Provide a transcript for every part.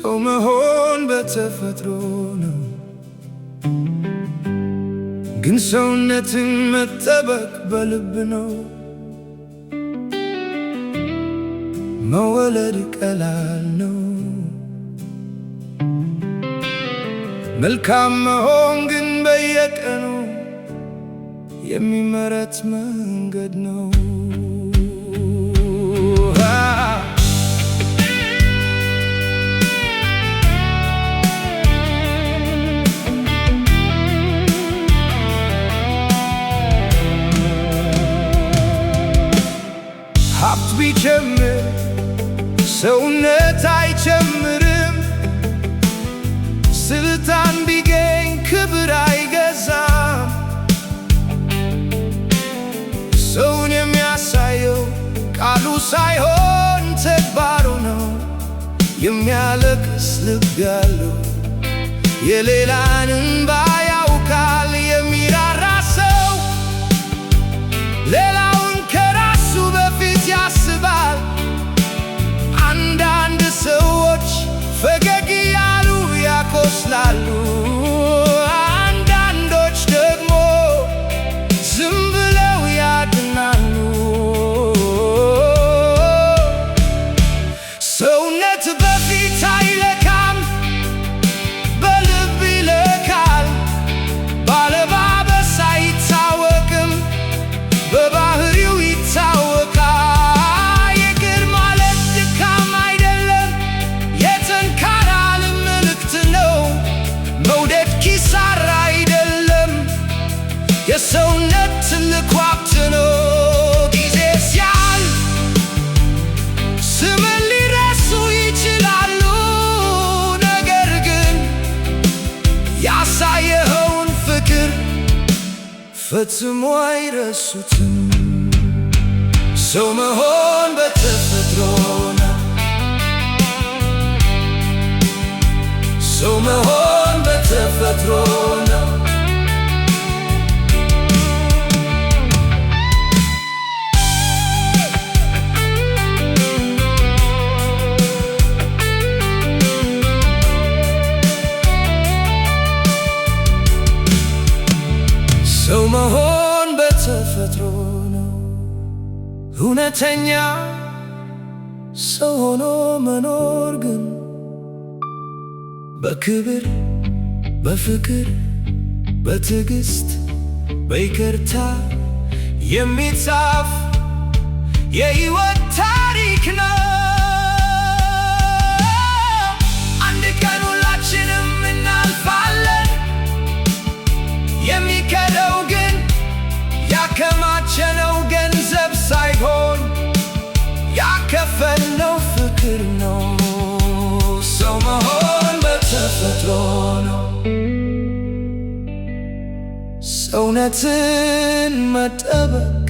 ሰው መሆን በተፈጥሮ ነው፣ ግን ሰውነትን መጠበቅ በልብ ነው። መወለድ ቀላል ነው፣ መልካም መሆን ግን በየቀኑ የሚመረት መንገድ ነው። ሀብት ቢጨምር ሰውነት አይጨምርም፣ ስልጣን ቢገኝ ክብር አይገዛም። ሰውን የሚያሳየው ቃሉ ሳይሆን ተግባሩ ነው። የሚያለቅስ ልብ ያለው የሌላን እንባ ያውቃል። የሚራራ ሰው ሌላውን ከራሱ በፊት ያስባል። አንዳንድ ሰዎች ፈገግ ያሉ ያቆስላሉ፣ አንዳንዶች ደግሞ ዝም ብለው ያድናሉ። ሰውነት በፊት አይለካም፣ በልብ ይለካል። ባለባበስ አይታወቅም፣ በባህሪው ይታወቃል። ይቅር ማለት ድካም አይደለም፣ የጠንካራ ልብ ምልክት ነው። መውደድ ኪሳራ አይደለም፣ የሰውነት ትልቅ ሀብት ነው። ጊዜ ሲያልፍ ስምን ሊረሱ ይችላሉ፣ ነገር ግን ያሳየኸውን ፍቅር ፈጽሞ አይረሱትም። ሰው መሆን በተፈጥሮ ነው፣ ሰው መሆን በተፈጥሮ ነው። ሰው መሆን በተፈጥሮ ነው። እውነተኛ ሰው ሆኖ መኖር ግን በክብር፣ በፍቅር፣ በትዕግስት፣ በይቅርታ የሚጻፍ የሕይወት ታሪክ ነው። አንድ ቀን ሁላችንም እናልፋለን። የሚከደው ግን ያከማቸነው ገንዘብ ሳይሆን ያከፈልነው ፍቅር ነው። ሰው መሆን በተፈጥሮ ነው። ሰውነትን መጠበቅ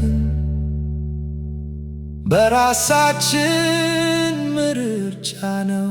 በራሳችን ምርጫ ነው።